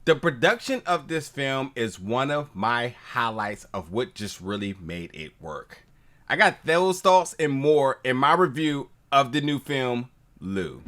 The production of this film is one of my highlights of what just really made it work. I got those thoughts and more in my review of the new film, Lou.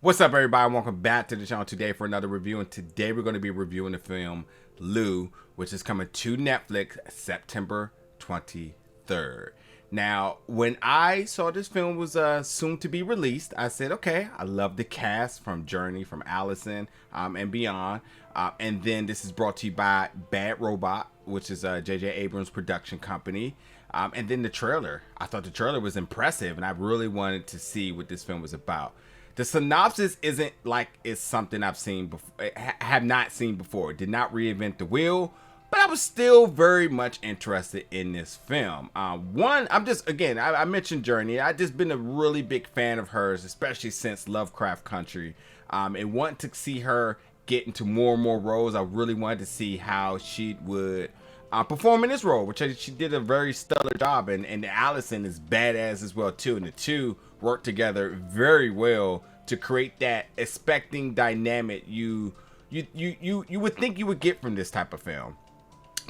What's up, everybody? Welcome back to the channel today for another review. And today we're going to be reviewing the film Lou, which is coming to Netflix September 23rd. Now, when I saw this film was soon to be released, I said, okay, I love the cast from Jurnee, from Allison, and beyond. And then this is brought to you by Bad Robot, which is J.J. Abrams' production company. And then the trailer. I thought the trailer was impressive, and I really wanted to see what this film was about. The synopsis isn't like it's something I've seen before, have not seen before. It did not reinvent the wheel, but I was still very much interested in this film. One, I'm just, again, I mentioned Jurnee. I've just been a really big fan of hers, especially since Lovecraft Country. And want to see her get into more and more roles. I really wanted to see how she would perform in this role, which she did a very stellar job. And Allison is badass as well too, and the two work together very well to create that expecting dynamic you would think you would get from this type of film.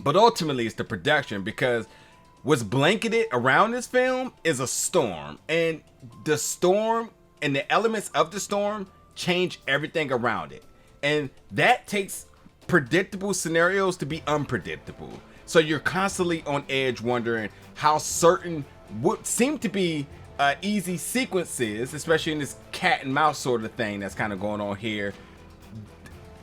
But ultimately it's the production, because what's blanketed around this film is a storm, and the storm and the elements of the storm change everything around it, and that takes predictable scenarios to be unpredictable. So you're constantly on edge, wondering how certain what seem to be easy sequences, especially in this cat and mouse sort of thing that's kind of going on here,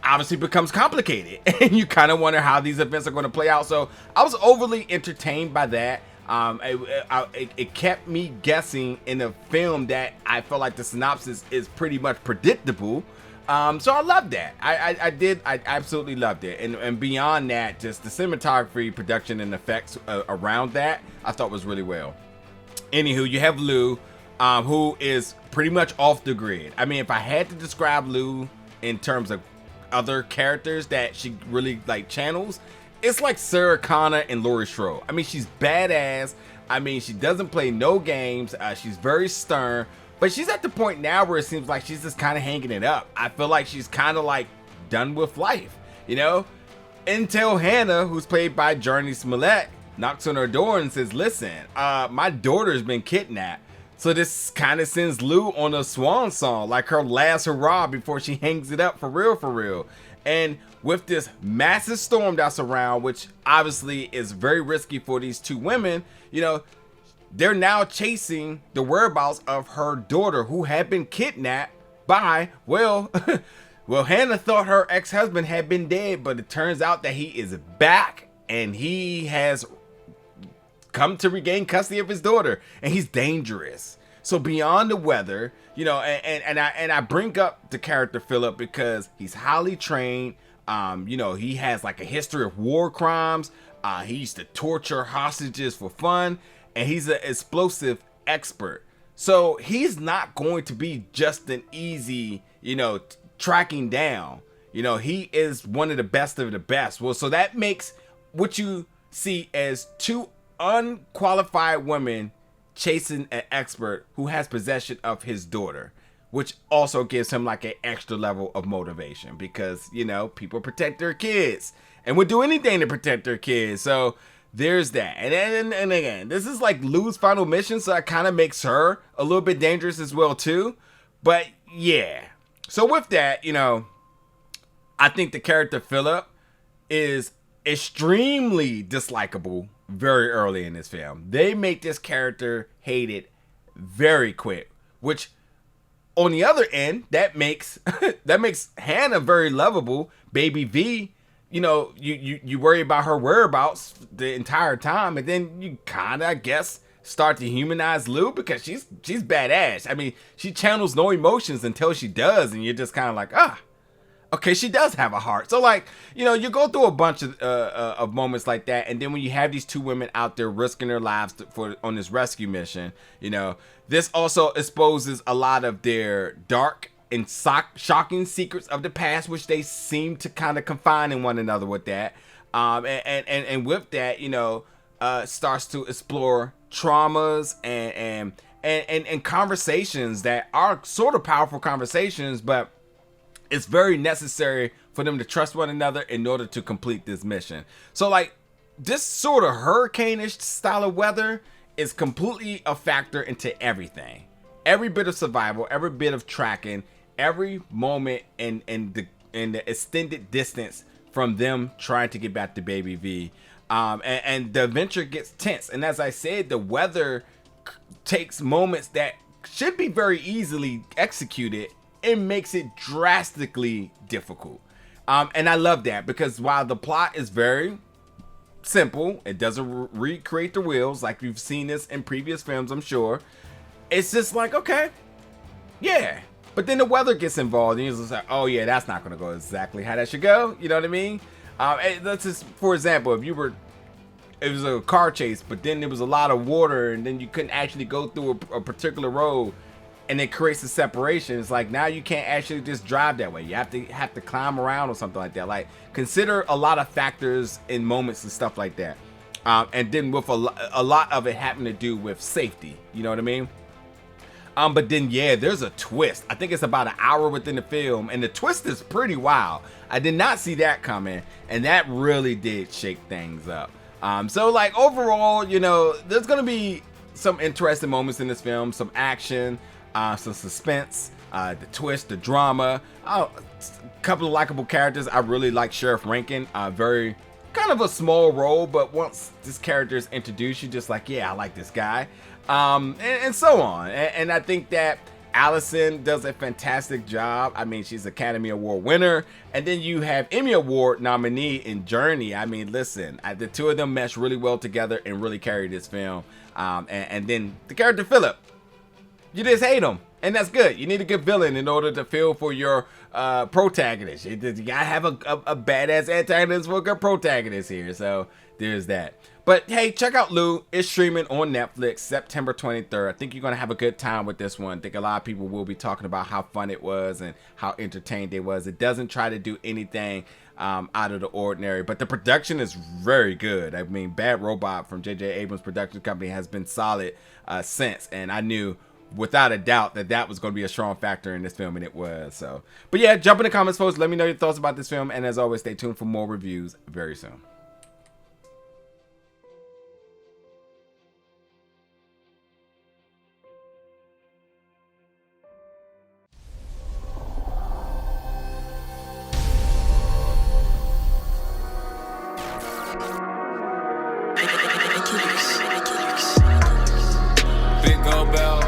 obviously becomes complicated, and you kind of wonder how these events are going to play out. So I was overly entertained by that. It kept me guessing in a film that I felt like the synopsis is pretty much predictable. So I loved that. I absolutely loved it. And beyond that, just the cinematography, production, and effects around that, I thought was really well. Anywho, you have Lou, who is pretty much off the grid. I mean, if I had to describe Lou in terms of other characters that she really like channels, it's like Sarah Connor and Laurie Strode. I mean, she's badass. I mean, she doesn't play no games. She's very stern, but she's at the point now where it seems like she's just kind of hanging it up. I feel like she's kind of like done with life, you know? Until Hannah, who's played by Jurnee Smollett, knocks on her door and says, listen, my daughter's been kidnapped. So this kind of sends Lou on a swan song, like her last hurrah before she hangs it up for real. And with this massive storm that's around, which obviously is very risky for these two women, you know, they're now chasing the whereabouts of her daughter, who had been kidnapped by, well, Hannah thought her ex-husband had been dead, but it turns out that he is back, and he has come to regain custody of his daughter, and he's dangerous. So beyond the weather, you know, and I bring up the character Philip because he's highly trained. You know, he has like a history of war crimes. He used to torture hostages for fun, and he's an explosive expert. So he's not going to be just an easy, you know, tracking down. You know, he is one of the best of the best. Well, so that makes what you see as two unqualified women chasing an expert who has possession of his daughter, which also gives him like an extra level of motivation, because, you know, people protect their kids and would do anything to protect their kids. So there's that. And again, this is like Lou's final mission, so it kind of makes her a little bit dangerous as well too. But yeah, so with that, you know, I think the character Philip is extremely dislikable very early in this film. They make this character hated very quick, which on the other end, that makes Hannah very lovable. Baby V, you know, you worry about her whereabouts the entire time, and then you kind of, I guess, start to humanize Lou because she's badass. I mean, she channels no emotions until she does, and you're just kind of like, okay, she does have a heart. So, like, you know, you go through a bunch of moments like that, and then when you have these two women out there risking their lives on this rescue mission, you know, this also exposes a lot of their dark and shocking secrets of the past, which they seem to kind of confine in one another with that. And with that, you know, starts to explore traumas and conversations that are sort of powerful conversations, but it's very necessary for them to trust one another in order to complete this mission. So like this sort of hurricane-ish style of weather is completely a factor into everything. Every bit of survival, every bit of tracking, every moment in the extended distance from them trying to get back to Baby V. And the adventure gets tense. And as I said, the weather takes moments that should be very easily executed and makes it drastically difficult. And I love that because while the plot is very simple, it doesn't recreate the wheels like we've seen this in previous films, I'm sure. It's just like, okay, yeah. But then the weather gets involved and you're just like, oh yeah, that's not going to go exactly how that should go. You know what I mean? Let's just, for example, if it was a car chase, but then there was a lot of water and then you couldn't actually go through a particular road and it creates a separation. It's like now you can't actually just drive that way. You have to climb around or something like that. Like consider a lot of factors in moments and stuff like that. And then with a lot of it having to do with safety. You know what I mean? But then, yeah, there's a twist. I think it's about an hour within the film, and the twist is pretty wild. I did not see that coming, and that really did shake things up. So, like, overall, you know, there's going to be some interesting moments in this film, some action, some suspense, the twist, the drama, a couple of likable characters. I really like Sheriff Rankin, very kind of a small role, but once this character is introduced, you're just like, yeah, I like this guy. And so on. And I think that Allison does a fantastic job. I mean, she's Academy Award winner. And then you have Emmy Award nominee in Jurnee. I mean, listen, the two of them mesh really well together and really carry this film. And then the character Philip, you just hate him. And that's good. You need a good villain in order to feel for your protagonist. You gotta have a badass antagonist for a good protagonist here. So there's that. But hey, check out Lou. It's streaming on Netflix September 23rd. I think you're going to have a good time with this one. I think a lot of people will be talking about how fun it was and how entertained it was. It doesn't try to do anything out of the ordinary, but the production is very good. I mean, Bad Robot from J.J. Abrams production company has been solid since, and I knew without a doubt that was going to be a strong factor in this film, and it was. So, but yeah, jump in the comments, folks. Let me know your thoughts about this film, and as always, stay tuned for more reviews very soon. Big gold bell,